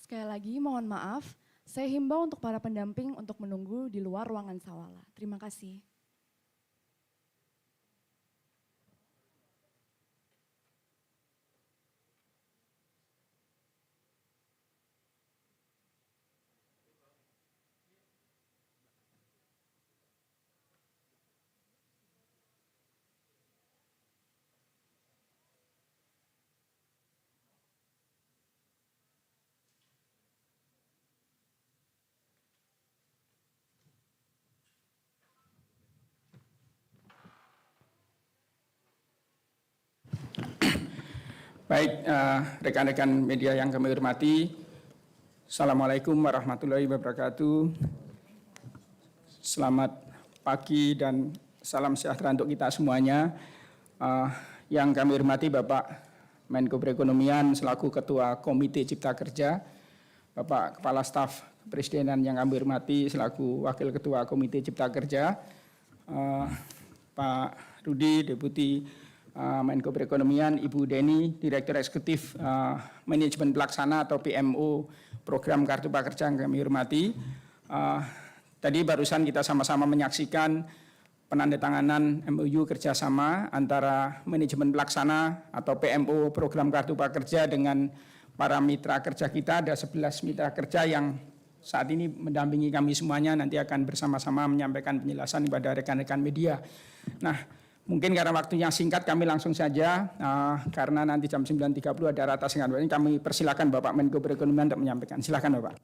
Sekali lagi mohon maaf, saya himbau untuk para pendamping untuk menunggu di luar ruangan Sawala. Terima kasih. Baik, rekan-rekan media yang kami hormati, Assalamualaikum warahmatullahi wabarakatuh. Selamat pagi dan salam sejahtera untuk kita semuanya. Yang kami hormati Bapak Menko Perekonomian selaku Ketua Komite Cipta Kerja, Bapak Kepala Staf Kepresidenan yang kami hormati selaku Wakil Ketua Komite Cipta Kerja, Pak Rudi, Deputi Menko Perekonomian, Ibu Deni, Direktur Eksekutif Manajemen Pelaksana atau PMO Program Kartu Prakerja yang kami hormati. Tadi barusan kita sama-sama menyaksikan penandatanganan MOU kerjasama antara Manajemen Pelaksana atau PMO Program Kartu Prakerja dengan para mitra kerja kita. Ada 11 mitra kerja yang saat ini mendampingi kami semuanya, nanti akan bersama-sama menyampaikan penjelasan kepada rekan-rekan media. Nah, mungkin karena waktunya singkat kami langsung saja, karena nanti jam 9.30 ada ratas dengan ini, kami persilakan Bapak Menko Perekonomian untuk menyampaikan. Silakan Bapak.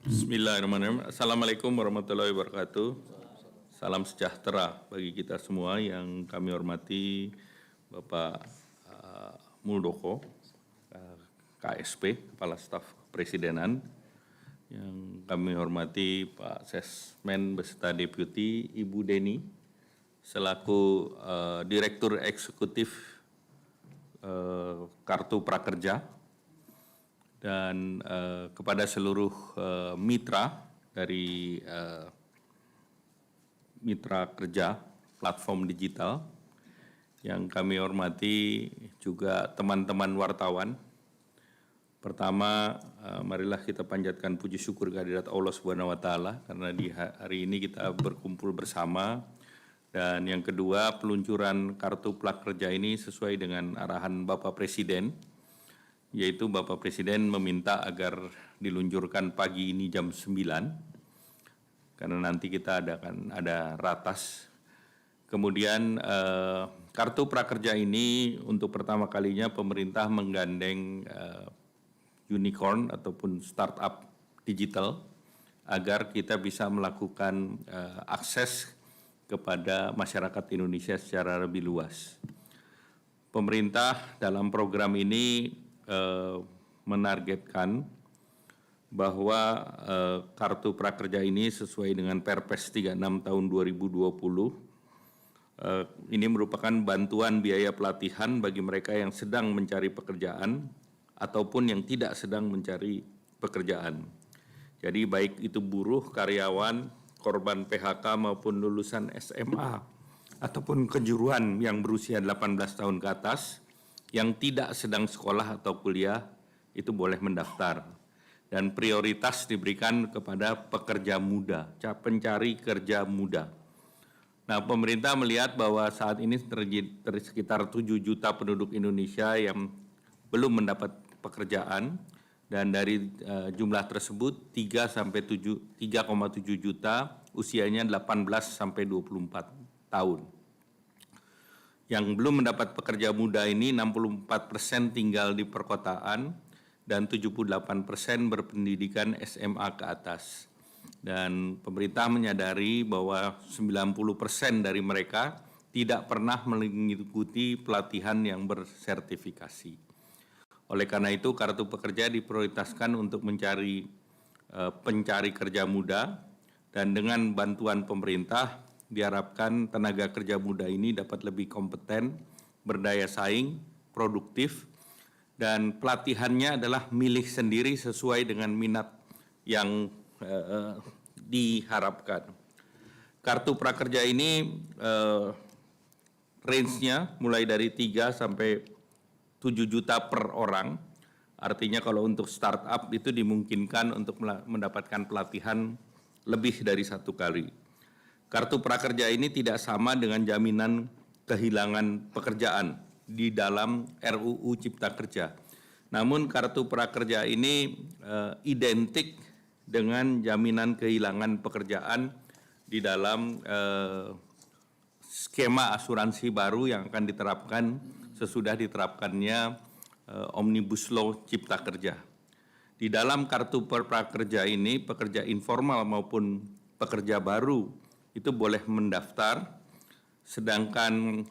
Bismillahirrahmanirrahim. Assalamualaikum warahmatullahi wabarakatuh. Salam sejahtera bagi kita semua yang kami hormati Bapak Muldoko, KSP, Kepala Staf Presidenan, yang kami hormati Pak Sesmen beserta Deputi Ibu Deni, selaku Direktur Eksekutif Kartu Prakerja, dan kepada seluruh mitra dari mitra kerja platform digital yang kami hormati, juga teman-teman wartawan. Pertama, marilah kita panjatkan puji syukur kehadirat Allah Subhanahu wa Ta'ala karena di hari ini kita berkumpul bersama. Dan yang kedua, peluncuran kartu prakerja ini sesuai dengan arahan Bapak Presiden, yaitu Bapak Presiden meminta agar diluncurkan pagi ini jam 9, karena nanti kita ada ratas. Kemudian kartu prakerja ini untuk pertama kalinya pemerintah menggandeng unicorn ataupun startup digital agar kita bisa melakukan akses kepada masyarakat Indonesia secara lebih luas. Pemerintah dalam program ini menargetkan bahwa kartu prakerja ini sesuai dengan Perpres 36 tahun 2020, ini merupakan bantuan biaya pelatihan bagi mereka yang sedang mencari pekerjaan ataupun yang tidak sedang mencari pekerjaan. Jadi baik itu buruh, karyawan, korban PHK maupun lulusan SMA ataupun kejuruan yang berusia 18 tahun ke atas yang tidak sedang sekolah atau kuliah itu boleh mendaftar, dan prioritas diberikan kepada pekerja muda, pencari kerja muda. Nah, pemerintah melihat bahwa saat ini sekitar 7 juta penduduk Indonesia yang belum mendapat pekerjaan, dan dari jumlah tersebut 3,7 juta usianya 18 sampai 24 tahun. Yang belum mendapat pekerja muda ini 64% tinggal di perkotaan dan 78% berpendidikan SMA ke atas. Dan pemerintah menyadari bahwa 90% dari mereka tidak pernah mengikuti pelatihan yang bersertifikasi. Oleh karena itu, kartu pekerja diprioritaskan untuk mencari pencari kerja muda, dan dengan bantuan pemerintah diharapkan tenaga kerja muda ini dapat lebih kompeten, berdaya saing, produktif, dan pelatihannya adalah milih sendiri sesuai dengan minat yang diharapkan. Kartu prakerja ini range-nya mulai dari 3 sampai 7 juta per orang, Artinya kalau untuk startup itu dimungkinkan untuk mendapatkan pelatihan lebih dari 1 kali. Kartu prakerja ini tidak sama dengan jaminan kehilangan pekerjaan di dalam RUU Cipta Kerja. Namun kartu prakerja ini identik dengan jaminan kehilangan pekerjaan di dalam skema asuransi baru yang akan diterapkan sesudah diterapkannya Omnibus Law Cipta Kerja. Di dalam kartu prakerja ini, pekerja informal maupun pekerja baru itu boleh mendaftar, sedangkan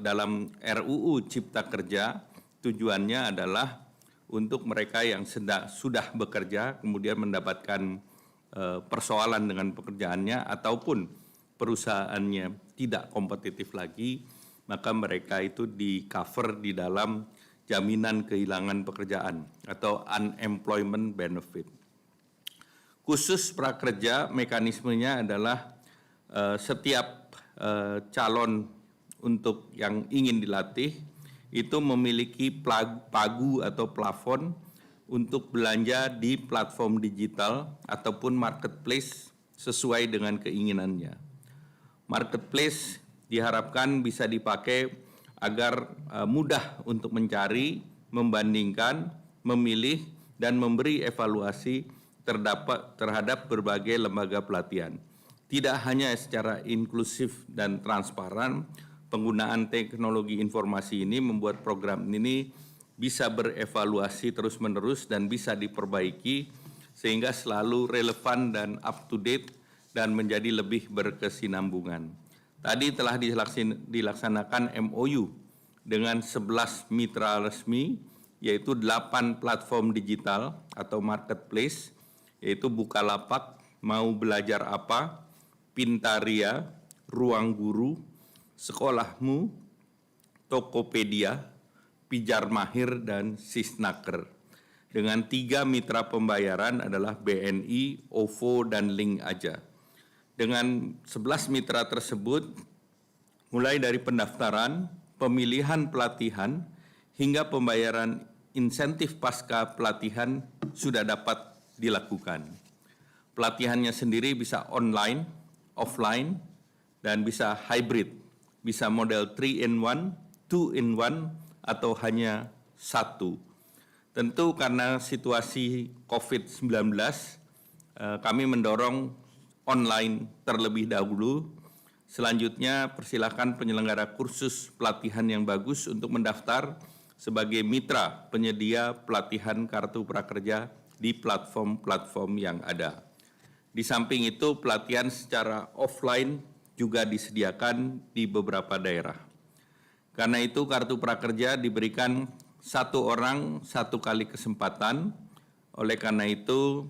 dalam RUU Cipta Kerja tujuannya adalah untuk mereka yang sudah bekerja kemudian mendapatkan persoalan dengan pekerjaannya ataupun perusahaannya tidak kompetitif lagi, maka mereka itu di-cover di dalam jaminan kehilangan pekerjaan atau unemployment benefit. Khusus prakerja, mekanismenya adalah setiap calon untuk yang ingin dilatih itu memiliki pagu atau plafon untuk belanja di platform digital ataupun marketplace sesuai dengan keinginannya. Marketplace diharapkan bisa dipakai agar mudah untuk mencari, membandingkan, memilih, dan memberi evaluasi terhadap berbagai lembaga pelatihan. Tidak hanya secara inklusif dan transparan, penggunaan teknologi informasi ini membuat program ini bisa berevaluasi terus-menerus dan bisa diperbaiki sehingga selalu relevan dan up to date dan menjadi lebih berkesinambungan. Tadi telah dilaksanakan MOU dengan 11 mitra resmi, yaitu 8 platform digital atau marketplace, yaitu Bukalapak, Mau Belajar Apa, Pintaria, Ruang Guru, Sekolahmu, Tokopedia, Pijar Mahir, dan Sisnaker. Dengan 3 mitra pembayaran adalah BNI, OVO, dan Link Aja. Dengan 11 mitra tersebut, mulai dari pendaftaran, pemilihan pelatihan, hingga pembayaran insentif pasca pelatihan sudah dapat dilakukan. Pelatihannya sendiri bisa online, offline, dan bisa hybrid, bisa model 3-in-1, 2-in-1, atau hanya 1. Tentu karena situasi COVID-19, kami mendorong online terlebih dahulu. Selanjutnya persilakan penyelenggara kursus pelatihan yang bagus untuk mendaftar sebagai mitra penyedia pelatihan kartu prakerja di platform-platform yang ada. Di samping itu pelatihan secara offline juga disediakan di beberapa daerah. Karena itu kartu prakerja diberikan 1 orang 1 kali kesempatan. Oleh karena itu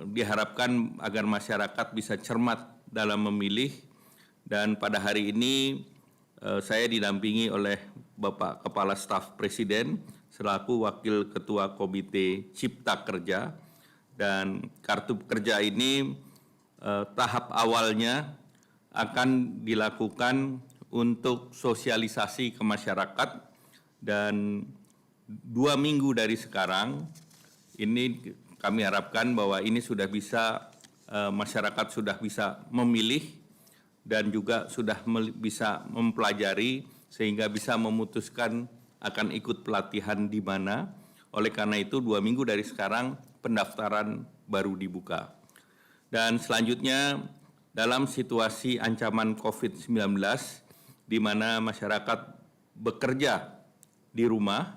diharapkan agar masyarakat bisa cermat dalam memilih, dan pada hari ini saya didampingi oleh Bapak Kepala Staf Presiden selaku Wakil Ketua Komite Cipta Kerja, dan kartu kerja ini tahap awalnya akan dilakukan untuk sosialisasi ke masyarakat, dan 2 minggu dari sekarang ini kami harapkan bahwa ini sudah bisa, masyarakat sudah bisa memilih dan juga sudah bisa mempelajari sehingga bisa memutuskan akan ikut pelatihan di mana. Oleh karena itu 2 minggu dari sekarang pendaftaran baru dibuka. Dan selanjutnya dalam situasi ancaman COVID-19 di mana masyarakat bekerja di rumah,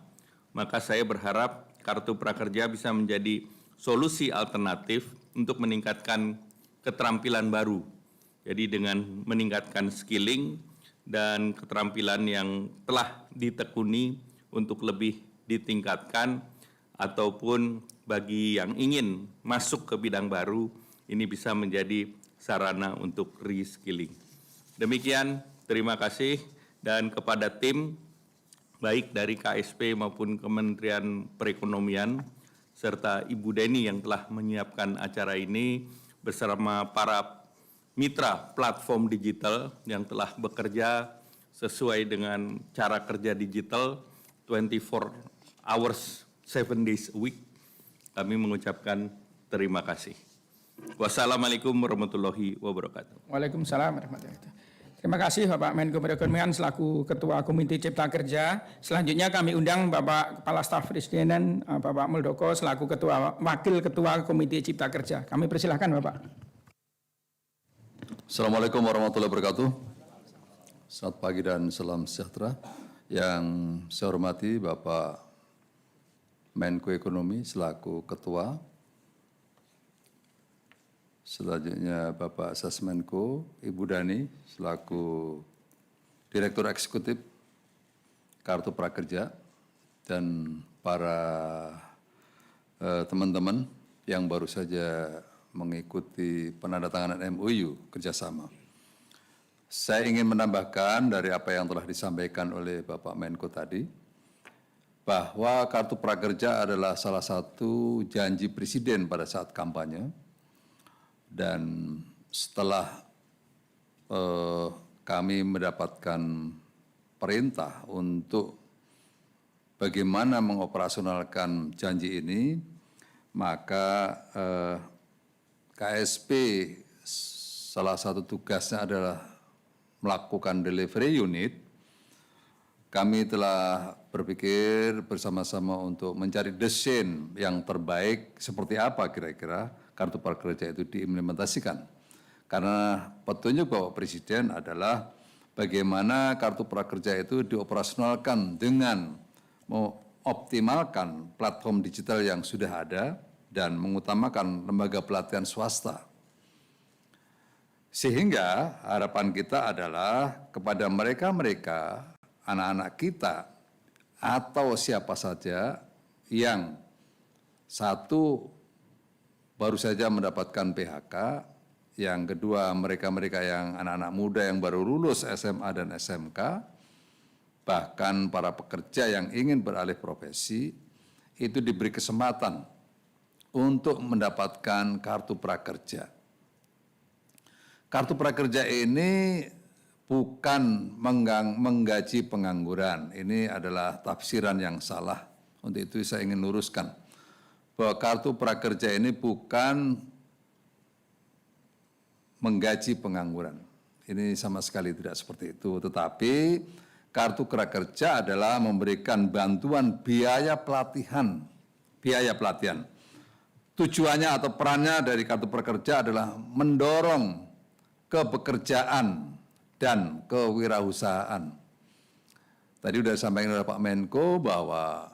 maka saya berharap kartu prakerja bisa menjadi solusi alternatif untuk meningkatkan keterampilan baru. Jadi dengan meningkatkan skilling dan keterampilan yang telah ditekuni untuk lebih ditingkatkan, ataupun bagi yang ingin masuk ke bidang baru, ini bisa menjadi sarana untuk reskilling. Demikian, terima kasih, dan kepada tim baik dari KSP maupun Kementerian Perekonomian serta Ibu Deni yang telah menyiapkan acara ini bersama para mitra platform digital yang telah bekerja sesuai dengan cara kerja digital 24 hours, 7 days a week. Kami mengucapkan terima kasih. Wassalamualaikum warahmatullahi wabarakatuh. Waalaikumsalam warahmatullahi wabarakatuh. Terima kasih Bapak Menko Perekonomian selaku Ketua Komite Cipta Kerja. Selanjutnya kami undang Bapak Kepala Staf Presiden Bapak Muldoko selaku Wakil Ketua Komite Cipta Kerja. Kami persilahkan Bapak. Assalamualaikum warahmatullahi wabarakatuh. Selamat pagi dan salam sejahtera. Yang saya hormati Bapak Menko Ekonomi selaku Ketua. Selanjutnya Bapak Sasmenko, Ibu Dani selaku Direktur Eksekutif Kartu Prakerja, dan para teman-teman yang baru saja mengikuti penandatanganan MOU kerjasama. Saya ingin menambahkan dari apa yang telah disampaikan oleh Bapak Menko tadi, bahwa Kartu Prakerja adalah salah satu janji Presiden pada saat kampanye. Dan setelah kami mendapatkan perintah untuk bagaimana mengoperasionalkan janji ini, maka KSP salah satu tugasnya adalah melakukan delivery unit. Kami telah berpikir bersama-sama untuk mencari desain yang terbaik seperti apa kira-kira Kartu Prakerja itu diimplementasikan. Karena petunjuk Bapak Presiden adalah bagaimana Kartu Prakerja itu dioperasionalkan dengan mengoptimalkan platform digital yang sudah ada dan mengutamakan lembaga pelatihan swasta. Sehingga harapan kita adalah kepada mereka-mereka, anak-anak kita, atau siapa saja yang satu baru saja mendapatkan PHK, yang kedua mereka-mereka yang anak-anak muda yang baru lulus SMA dan SMK, bahkan para pekerja yang ingin beralih profesi, itu diberi kesempatan untuk mendapatkan Kartu Prakerja. Kartu Prakerja ini bukan menggaji pengangguran, ini adalah tafsiran yang salah. Untuk itu saya ingin luruskan bahwa Kartu Prakerja ini bukan menggaji pengangguran. Ini sama sekali tidak seperti itu. Tetapi Kartu Prakerja adalah memberikan bantuan biaya pelatihan. Tujuannya atau perannya dari Kartu Prakerja adalah mendorong kepekerjaan dan kewirausahaan. Tadi sudah disampaikan oleh Pak Menko bahwa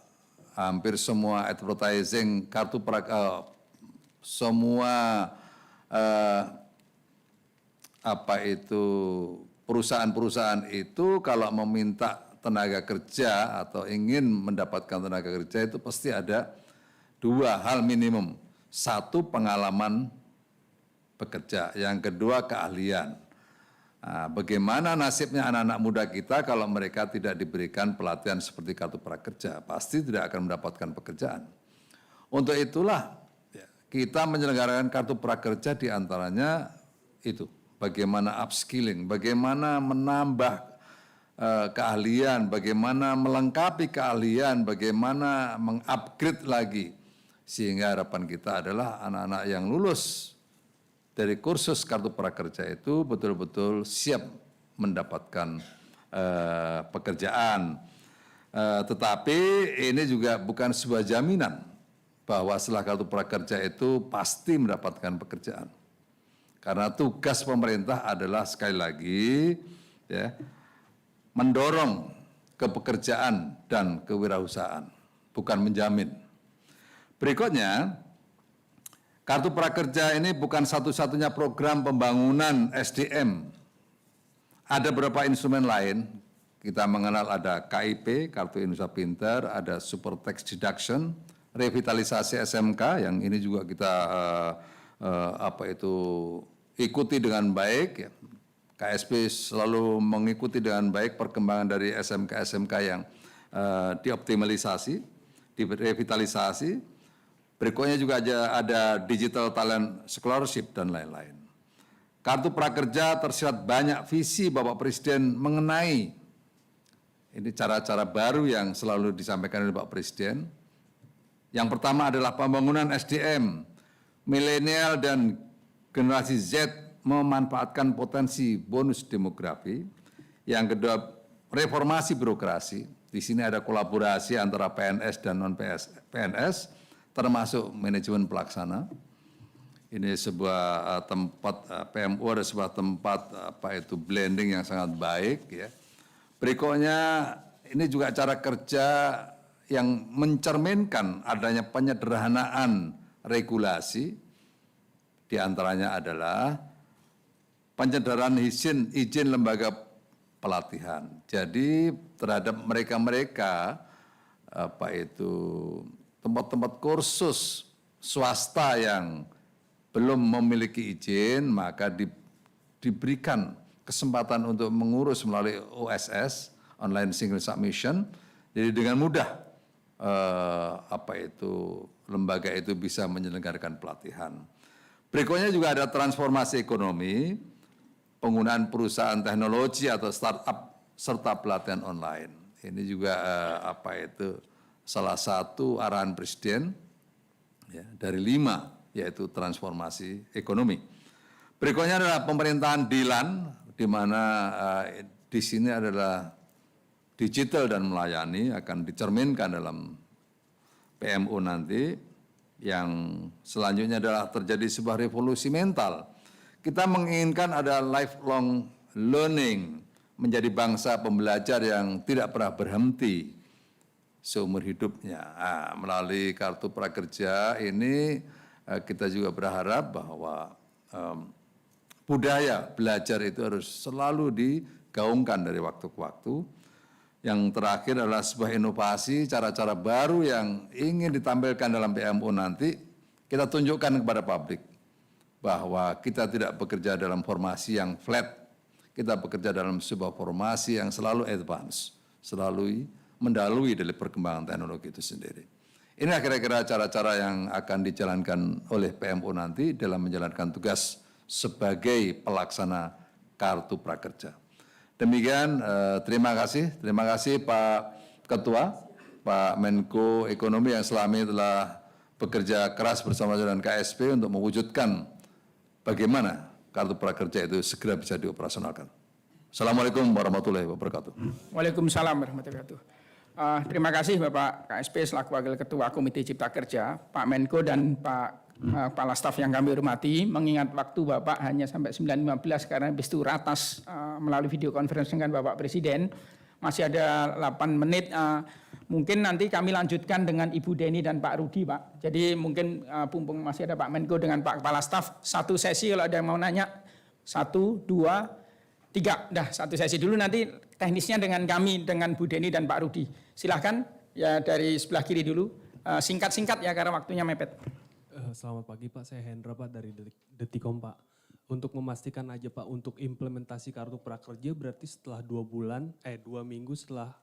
hampir semua advertising kartu prakerja, semua perusahaan-perusahaan itu kalau meminta tenaga kerja atau ingin mendapatkan tenaga kerja itu pasti ada dua hal minimum. Satu, pengalaman bekerja, yang kedua keahlian. Nah, bagaimana nasibnya anak-anak muda kita kalau mereka tidak diberikan pelatihan seperti Kartu Prakerja? Pasti tidak akan mendapatkan pekerjaan. Untuk itulah kita menyelenggarakan Kartu Prakerja diantaranya itu. Bagaimana upskilling, bagaimana menambah keahlian, bagaimana melengkapi keahlian, bagaimana mengupgrade lagi. Sehingga harapan kita adalah anak-anak yang lulus dari kursus Kartu Prakerja itu betul-betul siap mendapatkan pekerjaan. Tetapi ini juga bukan sebuah jaminan bahwa setelah Kartu Prakerja itu pasti mendapatkan pekerjaan. Karena tugas pemerintah adalah sekali lagi mendorong kepekerjaan dan kewirausahaan, bukan menjamin. Berikutnya, Kartu Prakerja ini bukan satu-satunya program pembangunan SDM. Ada beberapa instrumen lain. Kita mengenal ada KIP, Kartu Indonesia Pintar, ada Super Tax Deduction, revitalisasi SMK, yang ini juga kita ikuti dengan baik. KSP selalu mengikuti dengan baik perkembangan dari SMK-SMK yang dioptimalisasi, direvitalisasi. Berikutnya juga ada Digital Talent Scholarship dan lain-lain. Kartu Prakerja tersirat banyak visi Bapak Presiden mengenai Ini cara-cara baru yang selalu disampaikan oleh Pak Presiden. Yang pertama adalah pembangunan SDM. Milenial dan generasi Z memanfaatkan potensi bonus demografi. Yang kedua, reformasi birokrasi. Di sini ada kolaborasi antara PNS dan non-PNS, termasuk manajemen pelaksana. Ini sebuah tempat PMU, ada sebuah tempat blending yang sangat baik ya. Berikutnya ini juga cara kerja yang mencerminkan adanya penyederhanaan regulasi, di antaranya adalah penyederhanaan izin lembaga pelatihan. Jadi terhadap mereka-mereka tempat-tempat kursus swasta yang belum memiliki izin, maka diberikan kesempatan untuk mengurus melalui OSS, Online Single Submission. Jadi dengan mudah lembaga itu bisa menyelenggarakan pelatihan. Berikutnya juga ada transformasi ekonomi, penggunaan perusahaan teknologi atau startup serta pelatihan online. Ini juga salah satu arahan Presiden ya, dari 5, yaitu transformasi ekonomi. Berikutnya adalah pemerintahan DILAN, di mana di sini adalah digital dan melayani akan dicerminkan dalam PMU nanti. Yang selanjutnya adalah terjadi sebuah revolusi mental. Kita menginginkan ada lifelong learning, menjadi bangsa pembelajar yang tidak pernah berhenti seumur hidupnya. Melalui Kartu Prakerja ini kita juga berharap bahwa budaya belajar itu harus selalu digaungkan dari waktu ke waktu. Yang terakhir adalah sebuah inovasi, cara-cara baru yang ingin ditampilkan dalam PMU nanti, kita tunjukkan kepada publik bahwa kita tidak bekerja dalam formasi yang flat, kita bekerja dalam sebuah formasi yang selalu advance, selalu mendalui dari perkembangan teknologi itu sendiri. Inilah kira-kira cara-cara yang akan dijalankan oleh PMU nanti dalam menjalankan tugas sebagai pelaksana Kartu Prakerja. Demikian, terima kasih Pak Ketua, Pak Menko Ekonomi yang selama ini telah bekerja keras bersama dengan KSP untuk mewujudkan bagaimana Kartu Prakerja itu segera bisa dioperasionalkan. Assalamualaikum warahmatullahi wabarakatuh. Waalaikumsalam warahmatullahi wabarakatuh. Terima kasih Bapak KSP selaku Wakil Ketua Komite Cipta Kerja, Pak Menko dan Pak Kepala Staf yang kami hormati. Mengingat waktu Bapak hanya sampai 9.15 karena habis itu ratas melalui video conference dengan Bapak Presiden. Masih ada 8 menit. Mungkin nanti kami lanjutkan dengan Ibu Deni dan Pak Rudi, Pak. Jadi mungkin pumpung masih ada Pak Menko dengan Pak Kepala Staf, satu sesi kalau ada yang mau nanya. 1, 2, 3. Dah, satu sesi dulu, nanti teknisnya dengan kami, dengan Bu Deni dan Pak Rudi. Silahkan ya dari sebelah kiri dulu. Singkat-singkat ya karena waktunya mepet. Selamat pagi Pak, saya Hendra Pak dari Detikom Pak. Untuk memastikan aja Pak, untuk implementasi Kartu Prakerja berarti setelah 2 minggu setelah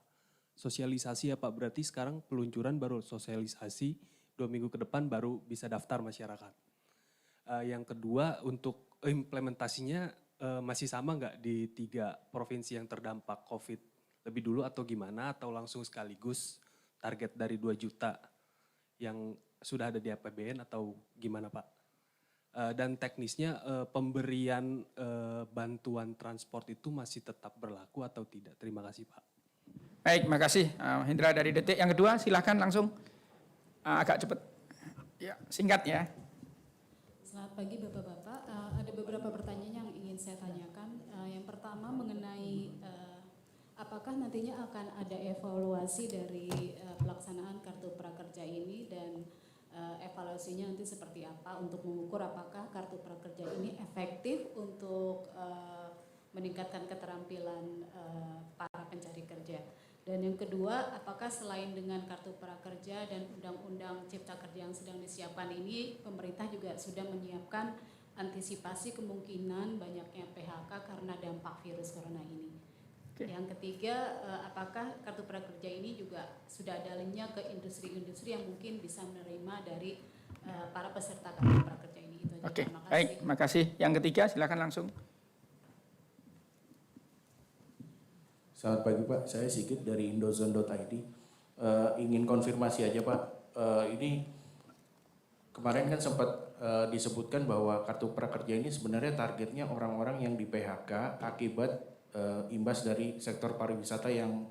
sosialisasi ya Pak. Berarti sekarang peluncuran baru sosialisasi, 2 minggu ke depan baru bisa daftar masyarakat. Yang kedua, untuk implementasinya masih sama nggak di 3 provinsi yang terdampak COVID? Lebih dulu atau gimana? Atau langsung sekaligus target dari 2 juta yang sudah ada di APBN atau gimana Pak? Dan teknisnya pemberian bantuan transport itu masih tetap berlaku atau tidak? Terima kasih Pak. Baik, makasih Hendra dari Detik. Yang kedua silahkan langsung agak cepat. Ya, singkat ya. Selamat pagi Bapak-Bapak. Ada beberapa pertanyaan yang ingin saya tanyakan. Yang pertama mengenai apakah nantinya akan ada evaluasi dari pelaksanaan Kartu Prakerja ini dan evaluasinya nanti seperti apa untuk mengukur apakah Kartu Prakerja ini efektif untuk meningkatkan keterampilan para pencari kerja. Dan yang kedua, apakah selain dengan Kartu Prakerja dan Undang-Undang Cipta Kerja yang sedang disiapkan ini, pemerintah juga sudah menyiapkan antisipasi kemungkinan banyaknya PHK karena dampak virus corona ini. Yang ketiga, apakah Kartu Prakerja ini juga sudah ada linknya ke industri-industri yang mungkin bisa menerima dari para peserta Kartu Prakerja ini? Itu aja. Oke, Terima kasih. baik, makasih. Yang ketiga silakan langsung. Selamat pagi Pak, saya Sigit dari indozone.id. Ingin konfirmasi aja Pak, ini kemarin kan sempat disebutkan bahwa kartu prakerja ini sebenarnya targetnya orang-orang yang di PHK akibat imbas dari sektor pariwisata yang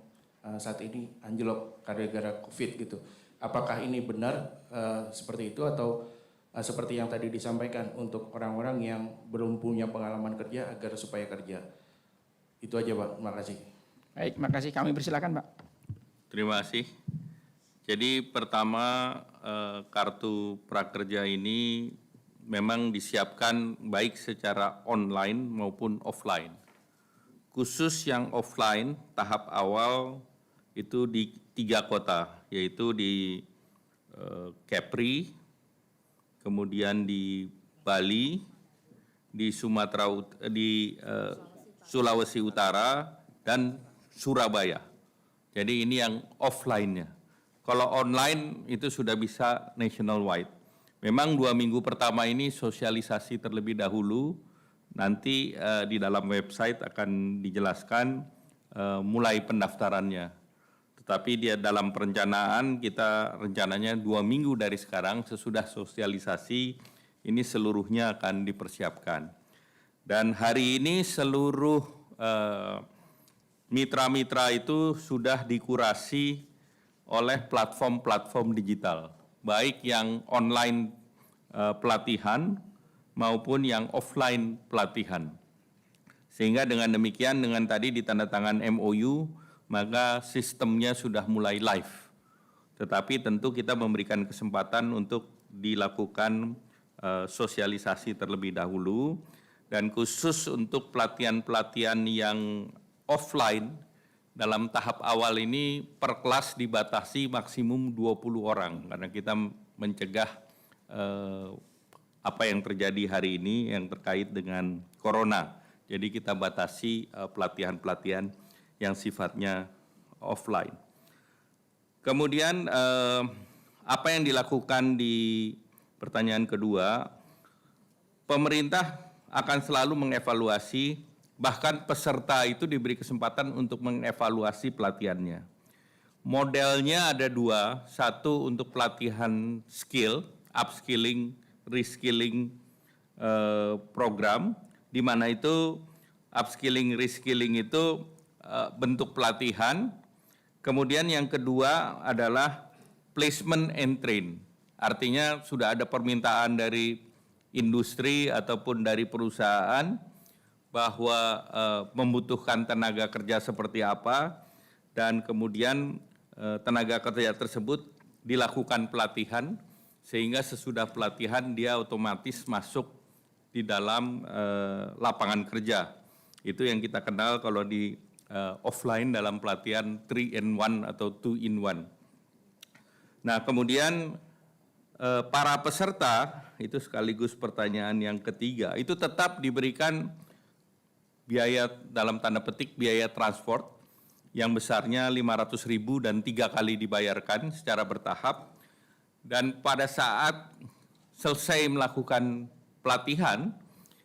saat ini anjlok gara-gara COVID gitu. Apakah ini benar seperti itu atau seperti yang tadi disampaikan untuk orang-orang yang belum punya pengalaman kerja agar supaya kerja? Itu aja Pak, terima kasih. Baik, makasih. Kami persilakan, Pak. Terima kasih. Jadi pertama kartu prakerja ini memang disiapkan baik secara online maupun offline. Khusus yang offline tahap awal itu di 3 kota, yaitu di Kepri, kemudian di Bali, di Sulawesi Utara, dan Surabaya. Jadi ini yang offline-nya. Kalau online itu sudah bisa nationwide. Memang 2 minggu pertama ini sosialisasi terlebih dahulu, nanti di dalam website akan dijelaskan mulai pendaftarannya. Tetapi dia dalam perencanaan kita rencananya 2 minggu dari sekarang sesudah sosialisasi ini seluruhnya akan dipersiapkan. Dan hari ini seluruh mitra-mitra itu sudah dikurasi oleh platform-platform digital, baik yang online pelatihan maupun yang offline pelatihan. Sehingga dengan demikian, dengan tadi ditandatangan MOU, maka sistemnya sudah mulai live. Tetapi tentu kita memberikan kesempatan untuk dilakukan sosialisasi terlebih dahulu, dan khusus untuk pelatihan-pelatihan yang offline, dalam tahap awal ini per kelas dibatasi maksimum 20 orang, karena kita mencegah apa yang terjadi hari ini yang terkait dengan corona. Jadi kita batasi pelatihan-pelatihan yang sifatnya offline. Kemudian apa yang dilakukan di pertanyaan kedua, pemerintah akan selalu mengevaluasi, bahkan peserta itu diberi kesempatan untuk mengevaluasi pelatihannya. Modelnya ada 2, satu untuk pelatihan skill, upskilling, reskilling program, di mana itu upskilling, reskilling itu bentuk pelatihan. Kemudian yang kedua adalah placement and train, artinya sudah ada permintaan dari industri ataupun dari perusahaan bahwa membutuhkan tenaga kerja seperti apa, dan kemudian tenaga kerja tersebut dilakukan pelatihan, sehingga sesudah pelatihan dia otomatis masuk di dalam lapangan kerja. Itu yang kita kenal kalau di offline dalam pelatihan 3-in-1 atau 2-in-1. Nah, kemudian para peserta, itu sekaligus pertanyaan yang ketiga, itu tetap diberikan biaya dalam tanda petik biaya transport yang besarnya 500.000 dan 3 kali dibayarkan secara bertahap. Dan pada saat selesai melakukan pelatihan,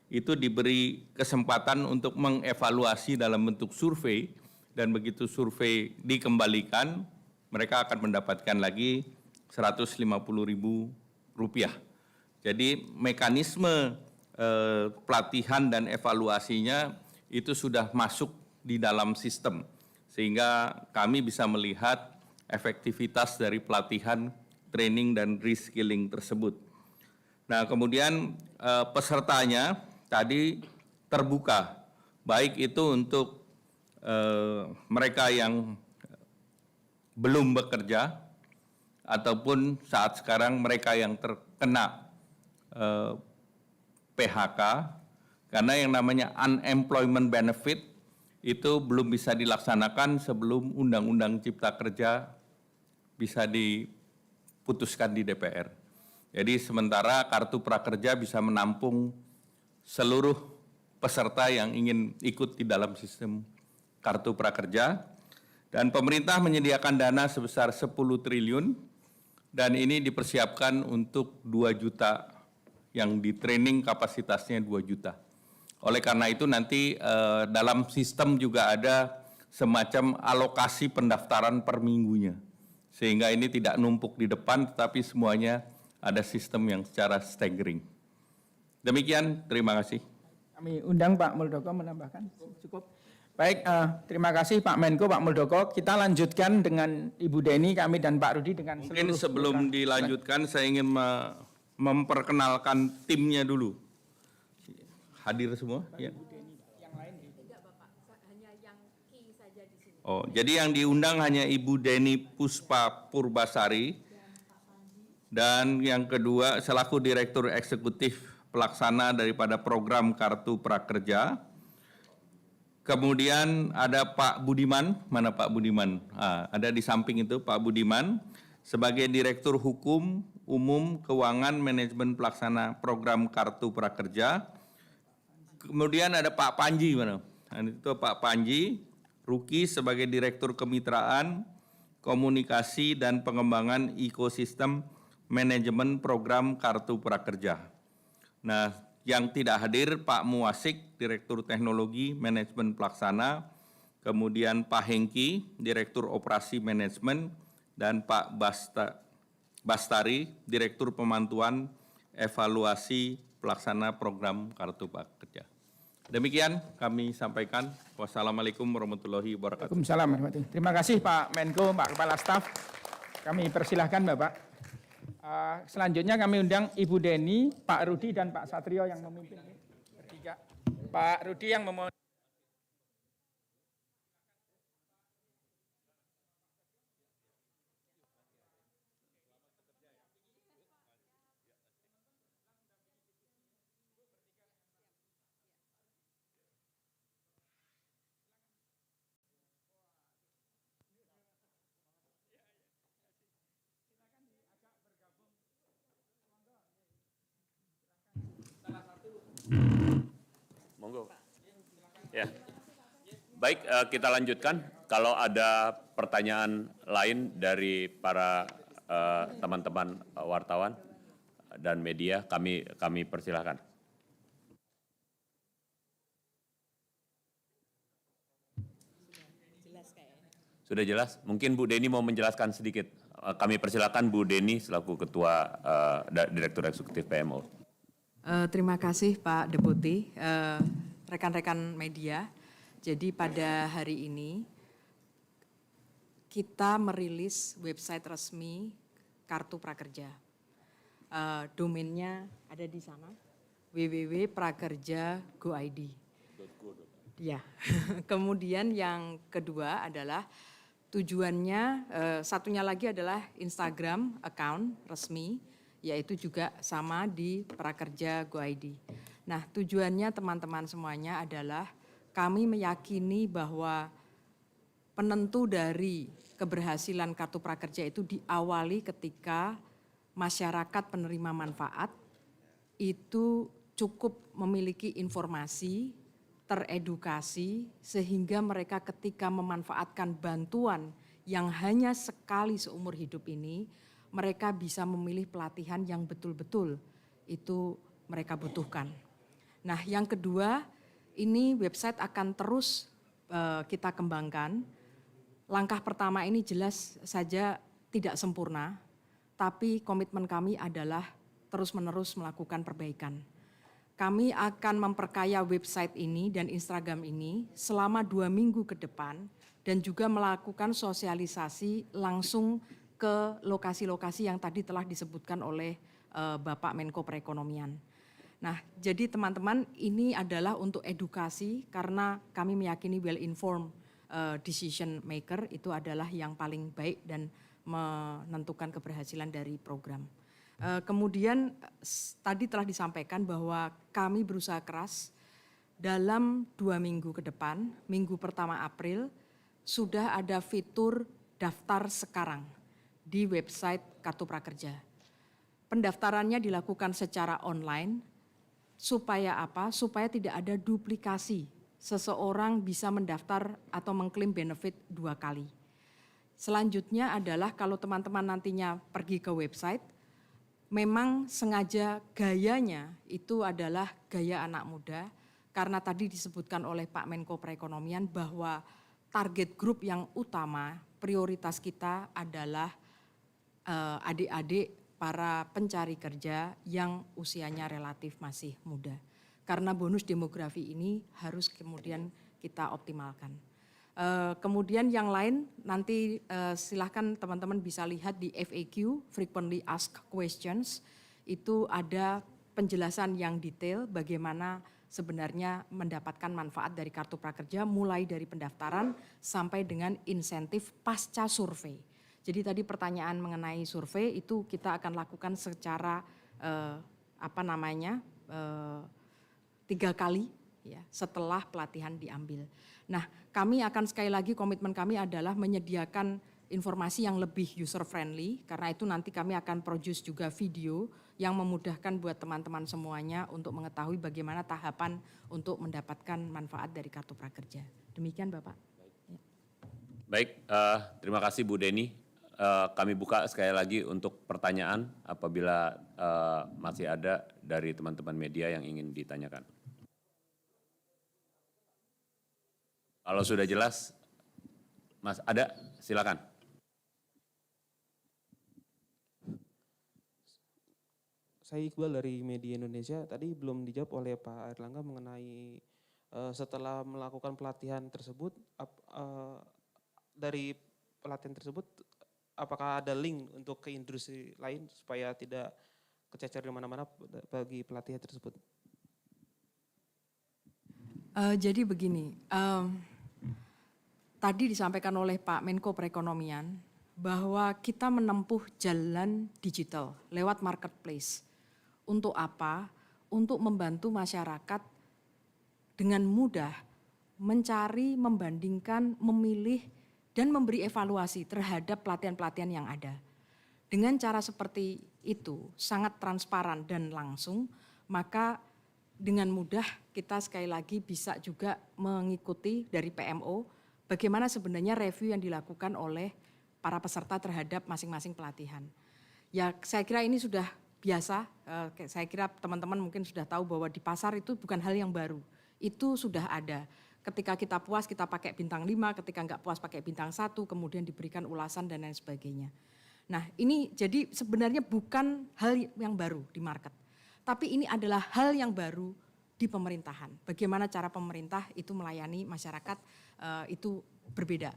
itu diberi kesempatan untuk mengevaluasi dalam bentuk survei, dan begitu survei dikembalikan, mereka akan mendapatkan lagi Rp150.000. Jadi mekanisme pelatihan dan evaluasinya itu sudah masuk di dalam sistem, sehingga kami bisa melihat efektivitas dari pelatihan, training, dan reskilling tersebut. Nah, kemudian pesertanya tadi terbuka, baik itu untuk mereka yang belum bekerja, ataupun saat sekarang mereka yang terkena PHK, karena yang namanya unemployment benefit itu belum bisa dilaksanakan sebelum Undang-Undang Cipta Kerja bisa diputuskan di DPR. Jadi sementara kartu prakerja bisa menampung seluruh peserta yang ingin ikut di dalam sistem kartu prakerja, dan pemerintah menyediakan dana sebesar 10 triliun, dan ini dipersiapkan untuk 2 juta yang di training kapasitasnya 2 juta. Oleh karena itu nanti dalam sistem juga ada semacam alokasi pendaftaran per minggunya. Sehingga ini tidak numpuk di depan, tetapi semuanya ada sistem yang secara staggering. Demikian, terima kasih. Kami undang Pak Muldoko menambahkan. Cukup. Baik, terima kasih Pak Menko, Pak Muldoko. Kita lanjutkan dengan Ibu Deni, kami dan Pak Rudi dengan Mungkin seluruh sebelum program. dilanjutkan, saya ingin memperkenalkan timnya dulu. Hadir semua? Ya. Oh, jadi yang diundang hanya Ibu Deni Puspa Purbasari dan yang kedua selaku Direktur Eksekutif Pelaksana daripada program Kartu Prakerja. Kemudian ada Pak Budiman, mana Pak Budiman? Ada di samping itu Pak Budiman sebagai Direktur Hukum, Umum, Keuangan, Manajemen Pelaksana Program Kartu Prakerja. Kemudian ada Pak Panji, mana? Nah, itu Pak Panji, Ruki sebagai Direktur Kemitraan, Komunikasi dan Pengembangan Ekosistem Manajemen Program Kartu Prakerja. Nah, yang tidak hadir Pak Muasik, Direktur Teknologi Manajemen Pelaksana, kemudian Pak Hengki, Direktur Operasi Manajemen, dan Pak Bastari, Direktur Pemantauan Evaluasi Pelaksana Program Kartu Prakerja. Demikian kami sampaikan. Wassalamualaikum warahmatullahi wabarakatuh. Waalaikumsalam warahmatullahi wabarakatuh. Terima kasih Pak Menko, Pak Kepala Staf. Kami persilahkan Bapak. Selanjutnya kami undang Ibu Deni, Pak Rudi dan Pak Satrio yang memimpin bertiga. Pak Rudi yang memohon. Monggo. Ya. Baik, kita lanjutkan. Kalau ada pertanyaan lain dari para teman-teman wartawan dan media, kami persilahkan. Sudah jelas? Mungkin Bu Deni mau menjelaskan sedikit. Kami persilakan Bu Deni selaku Ketua Direktur Eksekutif PMO. Terima kasih Pak Deputi, rekan-rekan media. Jadi pada hari ini kita merilis website resmi Kartu Prakerja. Domainnya ada di sana, www.prakerja.go.id. Ya. Kemudian yang kedua adalah tujuannya, satunya lagi adalah Instagram account resmi, yaitu juga sama di prakerja.go.id. Nah, tujuannya teman-teman semuanya adalah kami meyakini bahwa penentu dari keberhasilan Kartu Prakerja itu diawali ketika masyarakat penerima manfaat itu cukup memiliki informasi, teredukasi, sehingga mereka ketika memanfaatkan bantuan yang hanya sekali seumur hidup ini, mereka bisa memilih pelatihan yang betul-betul itu mereka butuhkan. Nah, yang kedua, ini website akan terus kita kembangkan. Langkah pertama ini jelas saja tidak sempurna, tapi komitmen kami adalah terus-menerus melakukan perbaikan. Kami akan memperkaya website ini dan Instagram ini selama 2 minggu ke depan dan juga melakukan sosialisasi langsung ke lokasi-lokasi yang tadi telah disebutkan oleh Bapak Menko Perekonomian. Nah, jadi teman-teman ini adalah untuk edukasi karena kami meyakini well-informed decision maker itu adalah yang paling baik dan menentukan keberhasilan dari program. Kemudian tadi telah disampaikan bahwa kami berusaha keras dalam 2 minggu ke depan, minggu pertama April, sudah ada fitur daftar sekarang di website Kartu Prakerja. Pendaftarannya dilakukan secara online, supaya apa? Supaya tidak ada duplikasi. Seseorang bisa mendaftar atau mengklaim benefit 2 kali. Selanjutnya adalah kalau teman-teman nantinya pergi ke website, memang sengaja gayanya itu adalah gaya anak muda, karena tadi disebutkan oleh Pak Menko Perekonomian bahwa target grup yang utama, prioritas kita adalah adik-adik para pencari kerja yang usianya relatif masih muda. Karena bonus demografi ini harus kemudian kita optimalkan. Kemudian yang lain nanti silahkan teman-teman bisa lihat di FAQ, Frequently Asked Questions, itu ada penjelasan yang detail bagaimana sebenarnya mendapatkan manfaat dari kartu prakerja mulai dari pendaftaran sampai dengan insentif pasca survei. Jadi tadi pertanyaan mengenai survei itu kita akan lakukan secara 3 kali ya setelah pelatihan diambil. Nah, kami akan sekali lagi komitmen kami adalah menyediakan informasi yang lebih user friendly, karena itu nanti kami akan produce juga video yang memudahkan buat teman-teman semuanya untuk mengetahui bagaimana tahapan untuk mendapatkan manfaat dari kartu prakerja. Demikian Bapak. Baik, terima kasih Bu Deni. Kami buka sekali lagi untuk pertanyaan apabila masih ada dari teman-teman media yang ingin ditanyakan. Kalau sudah jelas, Mas ada, silakan. Saya Iqbal dari Media Indonesia. Tadi belum dijawab oleh Pak Airlangga mengenai setelah melakukan pelatihan tersebut, dari pelatihan tersebut apakah ada link untuk ke industri lain supaya tidak kececer di mana-mana bagi pelatihan tersebut? Jadi begini, tadi disampaikan oleh Pak Menko Perekonomian bahwa kita menempuh jalan digital lewat marketplace. Untuk apa? Untuk membantu masyarakat dengan mudah mencari, membandingkan, memilih, dan memberi evaluasi terhadap pelatihan-pelatihan yang ada. Dengan cara seperti itu, sangat transparan dan langsung, maka dengan mudah kita sekali lagi bisa juga mengikuti dari PMO bagaimana sebenarnya review yang dilakukan oleh para peserta terhadap masing-masing pelatihan. Ya saya kira ini sudah biasa, saya kira teman-teman mungkin sudah tahu bahwa di pasar itu bukan hal yang baru, itu sudah ada. Ketika kita puas kita pakai bintang 5, ketika enggak puas pakai bintang 1, kemudian diberikan ulasan dan lain sebagainya. Nah ini jadi sebenarnya bukan hal yang baru di market. Tapi ini adalah hal yang baru di pemerintahan. Bagaimana cara pemerintah itu melayani masyarakat itu berbeda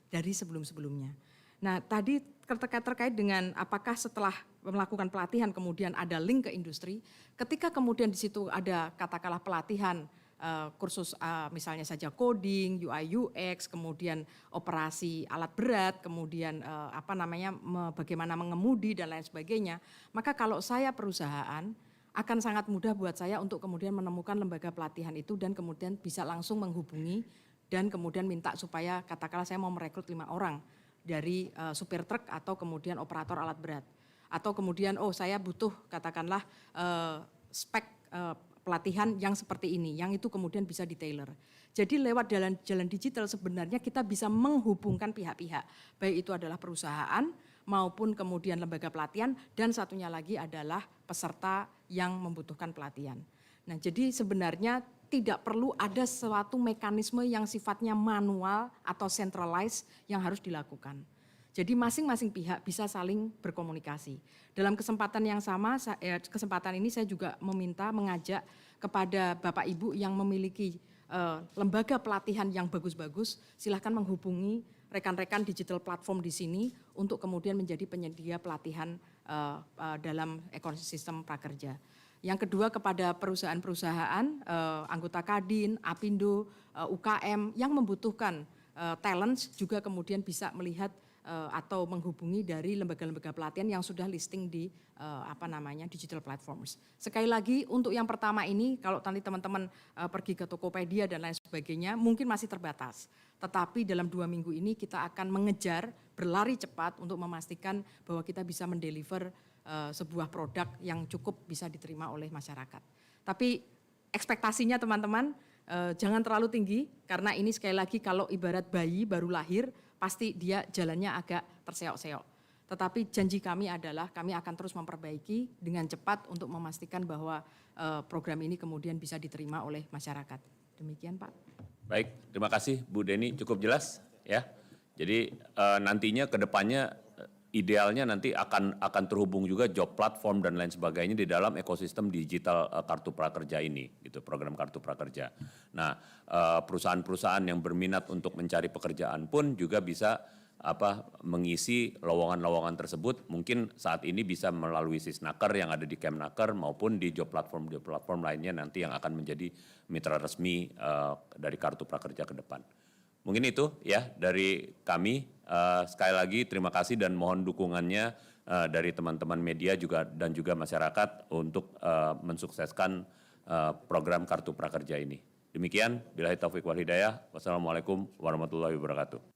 dari sebelum-sebelumnya. Nah tadi terkait dengan apakah setelah melakukan pelatihan kemudian ada link ke industri, ketika kemudian di situ ada katakanlah pelatihan kursus misalnya saja coding, UI UX, kemudian operasi alat berat, kemudian bagaimana mengemudi dan lain sebagainya, maka kalau saya perusahaan akan sangat mudah buat saya untuk kemudian menemukan lembaga pelatihan itu dan kemudian bisa langsung menghubungi dan kemudian minta supaya katakanlah saya mau merekrut 5 orang dari supir truk atau kemudian operator alat berat. Atau kemudian saya butuh katakanlah spek pelatihan yang seperti ini, yang itu kemudian bisa di-tailor. Jadi lewat jalan digital sebenarnya kita bisa menghubungkan pihak-pihak, baik itu adalah perusahaan maupun kemudian lembaga pelatihan dan satunya lagi adalah peserta yang membutuhkan pelatihan. Nah jadi sebenarnya tidak perlu ada suatu mekanisme yang sifatnya manual atau centralized yang harus dilakukan. Jadi masing-masing pihak bisa saling berkomunikasi. Dalam kesempatan yang sama, kesempatan ini saya juga mengajak kepada Bapak Ibu yang memiliki lembaga pelatihan yang bagus-bagus, silahkan menghubungi rekan-rekan digital platform di sini untuk kemudian menjadi penyedia pelatihan dalam ekosistem prakerja. Yang kedua kepada perusahaan-perusahaan, anggota Kadin, Apindo, UKM yang membutuhkan talent juga kemudian bisa melihat atau menghubungi dari lembaga-lembaga pelatihan yang sudah listing di digital platforms. Sekali lagi untuk yang pertama ini kalau nanti teman-teman pergi ke Tokopedia dan lain sebagainya mungkin masih terbatas. Tetapi dalam 2 minggu ini kita akan mengejar, berlari cepat untuk memastikan bahwa kita bisa mendeliver sebuah produk yang cukup bisa diterima oleh masyarakat. Tapi ekspektasinya teman-teman jangan terlalu tinggi karena ini sekali lagi kalau ibarat bayi baru lahir pasti dia jalannya agak terseok-seok. Tetapi janji kami adalah kami akan terus memperbaiki dengan cepat untuk memastikan bahwa program ini kemudian bisa diterima oleh masyarakat. Demikian Pak. Baik, terima kasih Bu Deni, cukup jelas ya. Jadi nantinya ke depannya idealnya nanti akan terhubung juga job platform dan lain sebagainya di dalam ekosistem digital Kartu Prakerja ini, gitu, program Kartu Prakerja. Nah, perusahaan-perusahaan yang berminat untuk mencari pekerjaan pun juga bisa mengisi lowongan-lowongan tersebut, mungkin saat ini bisa melalui Sisnaker yang ada di Kemnaker maupun di job platform lainnya nanti yang akan menjadi mitra resmi dari Kartu Prakerja ke depan. Mungkin itu ya dari kami. Sekali lagi terima kasih dan mohon dukungannya dari teman-teman media dan juga masyarakat untuk mensukseskan program Kartu Prakerja ini. Demikian, billahi taufiq wal hidayah. Wassalamualaikum warahmatullahi wabarakatuh.